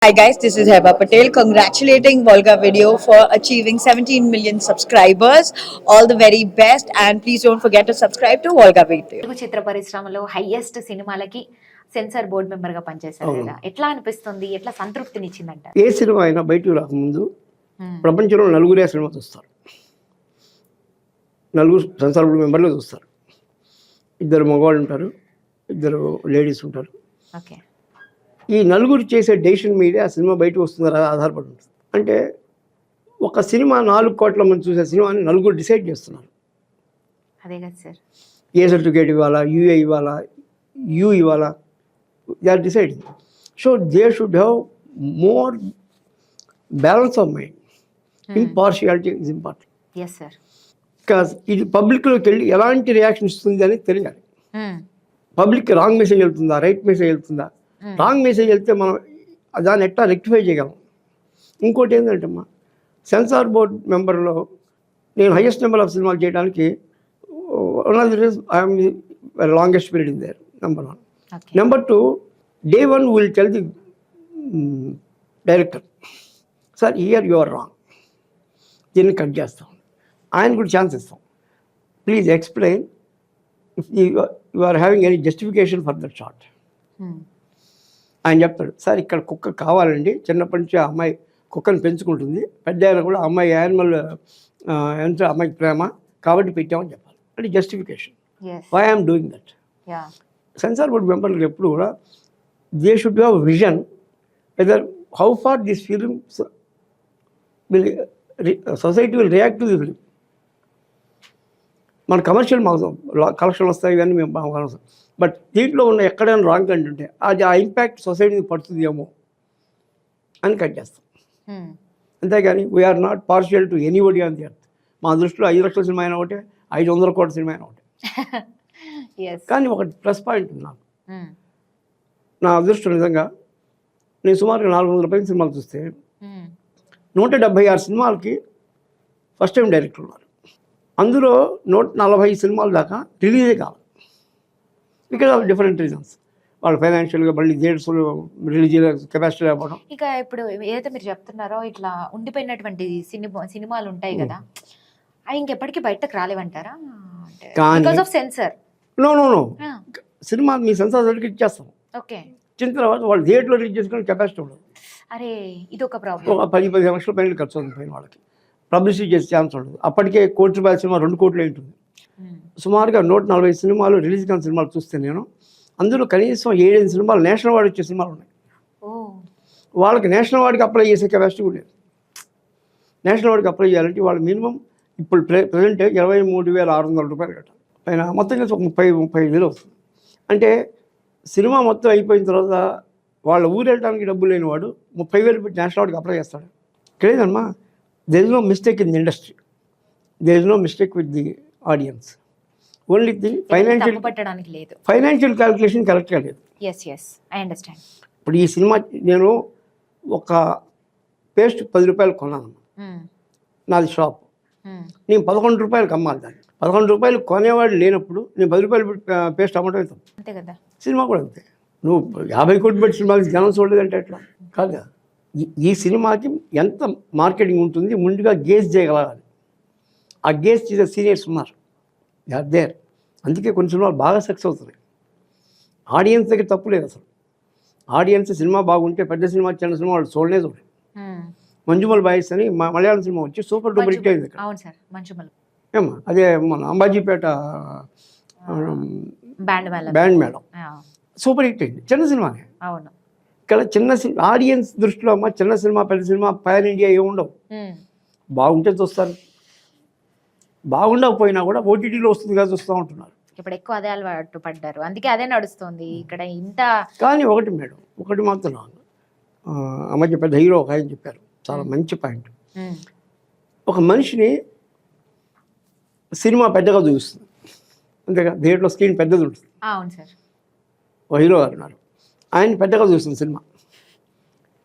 Hi guys, this is Heba Patel congratulating Volga Video for achieving 17 million subscribers. All the very best and please don't forget to subscribe to Volga Video. Telugu చిత్ర పరిశ్రమలో highest సినిమాలకి censor board member గా పనిచేశారు అవును. కదా, ఎట్లా అనిపిస్తుంది, ఎట్లా సంతృప్తినిచ్చిందంట? ఏ cinema అయినా బయటకు రాకముందు ప్రపంచంలో నలుగురే సినిమా చూస్తారు. నలుగురు సెన్సార్ బోర్డు మెంబర్లు చూస్తారు. ఇద్దరు మగవాళ్ళు ఉంటారు, ఇద్దరు లేడీస్ ఉంటారు. ఓకే, ఈ నలుగురు చేసే డెసిషన్ మీదే ఆ సినిమా బయటకు వస్తుందా ఆధారపడి ఉంటుంది. అంటే ఒక సినిమా 4 కోట్ల మంది చూసే సినిమాని నలుగురు డిసైడ్ చేస్తున్నారు. అదే కదా సార్, ఏ సర్టిఫికేట్ ఇవ్వాలా, యూఏ ఇవ్వాలా, యూ ఇవ్వాలా, they are deciding. So they should have more balance of mind. Impartiality is important. Yes sir. Because ఇది పబ్లిక్లోకి వెళ్ళి ఎలాంటి రియాక్షన్ ఇస్తుంది అని తెలియాలి. పబ్లిక్కి రాంగ్ మెసేజ్ వెళ్తుందా, రైట్ మెసేజ్ వెళ్తుందా? రాంగ్ మెసేజ్ వెళ్తే మనం దాన్ని ఎట్లా రెక్టిఫై చేయగలం. ఇంకోటి ఏంటంటే అమ్మా, సెన్సార్ బోర్డ్ మెంబర్లో నేను హైయెస్ట్ నెంబర్ ఆఫ్ సినిమాలు చేయడానికి one of the reason I'm longest period in there. Number 1. Number 2, day 1 will tell the director, sir here you are wrong, దీన్ని కట్ చేస్తాం. ఆయన కూడా ఛాన్స్ ఇస్తాం. Please explain if you are having any justification for that short. ఆయన చెప్తాడు, sir ఇక్కడ కుక్క కావాలండి, చిన్నప్పటి నుంచి ఆ అమ్మాయి కుక్కను పెంచుకుంటుంది, పెద్ద అయినా కూడా అమ్మాయి యానిమల్ ఎంత అమ్మాయికి ప్రేమ కాబట్టి పెట్టామని చెప్పాలి. అంటే justification why I'm doing that. Censor board మెంబర్లకు ఎప్పుడు కూడా they should have vision whether how far this film will society will react to the film. మన కమర్షియల్ మాకు కలెక్షన్ వస్తాయి ఇవన్నీ మేము బాగా, బట్ దీంట్లో ఉన్న ఎక్కడైనా రాంగ్ కంటెంట్ ఉంటే అది ఆ ఇంపాక్ట్ సొసైటీకి పడుతుంది ఏమో అని కట్ చేస్తాం. అంతేగాని we are not partial to anybody on the earth. మా దృష్టిలో 5 లక్షల సినిమా అయినా ఒకటే, 500 కోట్ల సినిమా అయినా ఒకటే. కానీ ఒకటి ప్లస్ పాయింట్ ఉంది నాకు. నా అదృష్టం నిజంగా నేను సుమారుగా 400 పైన సినిమాలు చూస్తే 176 సినిమాలకి ఫస్ట్ టైం డైరెక్టర్ ఉన్నారు. అందులో 140 సినిమాల దాకా రిలీజే కావాలి. Because of different reasons. వాళ్ళు ఫైనాన్షియల్గా మళ్ళీ థియేటర్స్లో రిలీజ్ కెపాసిటీ లేకపోవడం. ఇక ఇప్పుడు ఏదైతే మీరు చెప్తున్నారో ఇట్లా ఉండిపోయినటువంటి సినిమాలు ఉంటాయి కదా, అవి ఇంకెప్పటికీ బయటకు రాలేవంటారా? Because of censor. No cinema మీ సెన్సార్ సర్టిఫికేట్ ఇచ్చేస్తాం. ఓకే, ఇచ్చిన తర్వాత వాళ్ళు థియేటర్లో రిలీజ్ చేసుకుని కెపాసిటీ ఉండదు. అరే ఇది ఒక ప్రాబ్లం. ఒక 10-15 లక్షల పైన ఖర్చు అవుతుంది పైన వాళ్ళకి. పబ్లిసిటీ చేసే ఛాన్స్ ఉండదు. అప్పటికే ₹1 కోటి సినిమా 2 కోట్లు ఉంటుంది. సుమారుగా 140 సినిమాలు రిలీజ్ కాని సినిమాలు చూస్తే నేను అందులో కనీసం 7 సినిమాలు నేషనల్ అవార్డు వచ్చే సినిమాలు ఉన్నాయి. వాళ్ళకి నేషనల్ అవార్డుకి అప్లై చేసే కెపాసిటీ కూడా లేదు. నేషనల్ అవార్డుకి అప్లై చేయాలంటే వాళ్ళు మినిమం ఇప్పుడు ప్రజెంట్ ₹23,600 కట్టాలి. పైన మొత్తం కలిసి ఒక 30-35 అవుతుంది. అంటే సినిమా మొత్తం అయిపోయిన తర్వాత వాళ్ళ ఊరు వెళ్ళడానికి డబ్బులు లేనివాడు 30,000 పెట్టి నేషనల్ అవార్డుకి అప్లై చేస్తాడు. లేదమ్మా, there is no mistake in the industry. There is no mistake with the audience. Only thing financial calculation కరెక్ట్గా లేదు. I understand. ఇప్పుడు ఈ సినిమా నేను ఒక పేస్ట్ ₹10 కొన్నానమ్మా, నాది షాప్. నేను ₹11 అమ్మాలి దాన్ని. ₹11 కొనేవాడు లేనప్పుడు నేను ₹10 పేస్ట్ అమ్మటం అవుతాం. అంతే కదా, సినిమా కూడా అంతే. నువ్వు 50 కోట్లు పెట్టి సినిమాకి జనం చూడలేదంటే ఎట్లా? కాదు కదా. ఈ సినిమాకి ఎంత మార్కెటింగ్ ఉంటుంది ముందుగా గేజ్ చేయగలగాలి. ఆ గేజ్ చేసే సీనియర్స్ ఉన్నారు, దే ఆర్ దేర్. అందుకే కొన్ని సినిమాలు బాగా సక్సెస్ అవుతుంది. ఆడియన్స్ దగ్గర తప్పు లేదు అసలు. ఆడియన్స్ సినిమా బాగుంటే పెద్ద సినిమా చిన్న సినిమా వాళ్ళు చూడలేదు. మంజుమల్ బాయ్స్ అని మలయాళం సినిమా వచ్చి సూపర్ డూపర్ హిట్ అయింది. ఏమా అదే మన Ambajipeta band madam super hit అయింది. చిన్న సినిమానే. ఇక్కడ చిన్న సినిమా ఆడియన్స్ దృష్టిలో అమ్మ చిన్న సినిమా పెద్ద సినిమా పైన ఇండియా ఏముండవు. బాగుంటే చూస్తారు, బాగుండకపోయినా కూడా ఓటీటీలో వస్తుంది కదా చూస్తూ ఉంటున్నారు. ఇప్పుడు ఎక్కువ అదే అలవాటు పడ్డారు, అందుకే అదే నడుస్తుంది ఇక్కడ ఇంత. కానీ ఒకటి మేడం, ఒకటి మాత్రం ఆ మధ్య పెద్ద హీరో ఒక ఆయన చెప్పారు, చాలా మంచి పాయింట్. ఒక మనిషిని సినిమా పెద్దగా చూపిస్తుంది, అంతేగా థియేటర్లో స్క్రీన్ పెద్దది ఉంటుంది. అవును సార్. ఒక హీరో గారు ఉన్నారు, ఆయన పెద్దగా చూస్తుంది సినిమా.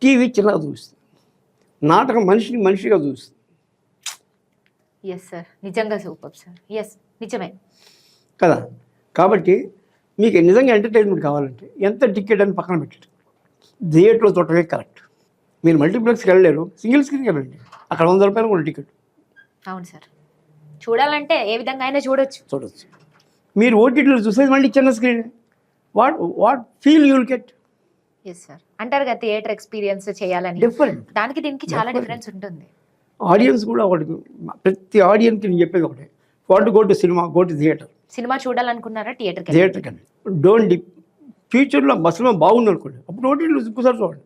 టీవీ చిన్నగా చూస్తుంది, నాటకం మనిషిని మనిషిగా చూస్తుంది. ఎస్ సార్, నిజంగా సూపర్ సార్. ఎస్, నిజమే కదా. కాబట్టి మీకు నిజంగా ఎంటర్టైన్మెంట్ కావాలంటే ఎంత టికెట్ అని పక్కన పెట్టండి, థియేటర్లో చూడటమే కరెక్ట్. మీరు మల్టీప్లెక్స్కి వెళ్ళలేరు, సింగిల్ స్క్రీన్కి వెళ్ళండి, అక్కడ 100 రూపాయలు కూడా టికెట్ అవును సార్, చూడాలంటే ఏ విధంగా అయినా చూడొచ్చు. చూడొచ్చు. మీరు ఓటీటీలో చూసేది మళ్ళీ చిన్న screen. What feel you will get yes sir, అంటారు కదా థియేటర్ ఎక్స్పీరియన్స్ చేయాలని, డిఫరెంట్. దానికి దీనికి చాలా డిఫరెన్స్ ఉంటుంది. ఆడియన్స్ కూడా ఒకటి, ప్రతి ఆడియన్కి నేను చెప్పేది ఒకటే, what go to cinema, go to theatre. Cinema చూడాలనుకున్నారా థియేటర్కి? థియేటర్ కానీ డోంట్ ఫ్యూచర్లో బస్సులో బాగుంది అనుకోండి, అప్పుడు ఓటీటీలో ఇంకోసారి చూడండి.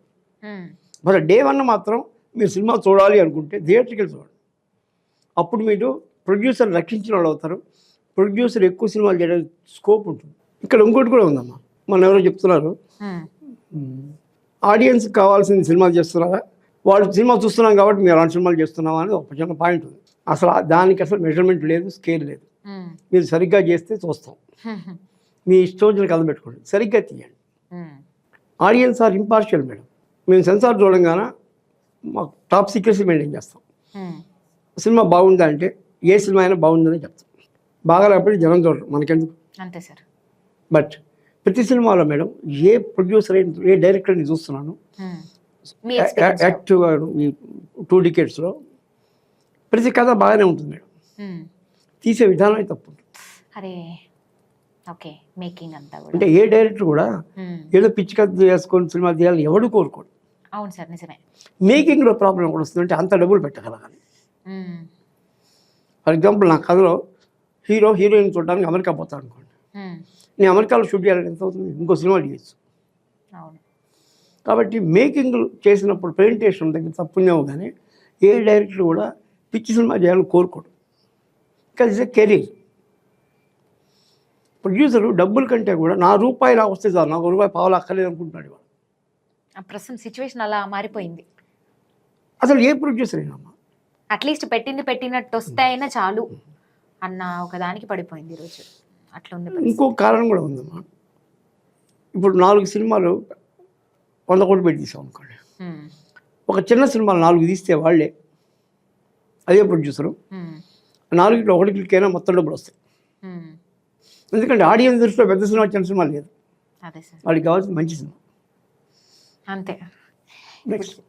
మరి డే 1 మాత్రం మీరు సినిమా చూడాలి అనుకుంటే థియేటర్కి వెళ్ళి చూడండి. అప్పుడు మీరు ప్రొడ్యూసర్ రక్షించిన వాళ్ళు అవుతారు. ప్రొడ్యూసర్ ఎక్కువ సినిమాలు చేయడానికి స్కోప్ ఉంటుంది. ఇక్కడ ఇంకోటి కూడా ఉందమ్మా, మన ఎవరో చెప్తున్నారు, ఆడియన్స్కి కావాల్సిన సినిమాలు చేస్తున్నారా, వాళ్ళు సినిమా చూస్తున్నాం కాబట్టి మీరు అలాంటి సినిమాలు చేస్తున్నామా అనేది ఒక చిన్న పాయింట్ ఉంది. అసలు దానికి అసలు మెజర్మెంట్ లేదు, స్కేల్ లేదు. మీరు సరిగ్గా చేస్తే చూస్తాం, మీ ఇష్టం వచ్చిన కథ పెట్టుకోండి, సరిగ్గా తీయండి. Audience are impartial madam. మేము సెన్సార్ చూడంగానే మాకు టాప్ సీక్రెసీ మెయింటైన్ చేస్తాం. సినిమా బాగుందా అంటే ఏ సినిమా అయినా బాగుందని చెప్తాం. బాగా లేకపోతే జనం చూడరు, మనకెందుకు. అంతే సార్. బట్ ప్రతి సినిమాలో మేడం ఏ ప్రొడ్యూసర్ ఏ డైరెక్టర్ని చూస్తున్నాను యాక్టివ్గా ఈ 2 decades-లో ప్రతి కథ బాగానే ఉంటుంది మేడం, తీసే విధానం తప్పు ఉంటుంది. అరే ఓకే, మేకింగ్ అంతా కూడా అంటే ఏ డైరెక్టర్ కూడా ఏదో పిచ్చి కథ చేసుకొని సినిమా తీయాలని ఎవడు కోరుకోడు. అవును సార్, నిజమే. మేకింగ్లో ప్రాబ్లం కూడా వస్తుందంటే అంత డబ్బులు పెట్టగలగాలి. ఫర్ ఎగ్జాంపుల్ నా కథలో హీరోయిన్ చూడడానికి అమెరికా పోతాను అనుకోండి, నేను అమెరికాలో షూట్ చేయాలని ఎంత అవుతుంది, ఇంకో సినిమా తీయచ్చు. అవును. కాబట్టి మేకింగ్ చేసినప్పుడు ప్రెజెంటేషన్ దగ్గర తప్పునేమో కానీ ఏ డైరెక్టర్ కూడా పిచ్చి సినిమా చేయాలని కోరుకోడు. Because it's a career. Producer డబ్బుల కంటే కూడా నా రూపాయి నాకు వస్తే చాలు, నాకు రూపాయి పావులు అక్కర్లేదు అనుకుంటున్నాడు ఇవాళ. ప్రస్తుతం సిచ్యువేషన్ అలా మారిపోయింది. అసలు ఏ ప్రొడ్యూసర్ అయినా అట్లీస్ట్ పెట్టినట్టు వస్తే అయినా చాలు అన్న ఒక దానికి పడిపోయింది ఈరోజు. అట్లా ఉంది. ఇంకో కారణం కూడా ఉందమ్మా. ఇప్పుడు 4 సినిమాలు 100 కోట్లు పెట్టి తీసాం అనుకోండి, ఒక చిన్న సినిమాలు 4 తీస్తే వాళ్ళే, అదే ప్రొడ్యూసరు 4 ఒకటి క్లిక్ మొత్తం డబ్బులు వస్తాయి. ఎందుకంటే ఆడియన్స్ దృష్టిలో పెద్ద సినిమా చిన్న సినిమా లేదు, అదే సార్, వాడికి కావాల్సిన మంచి సినిమా. అంతే. నెక్స్ట్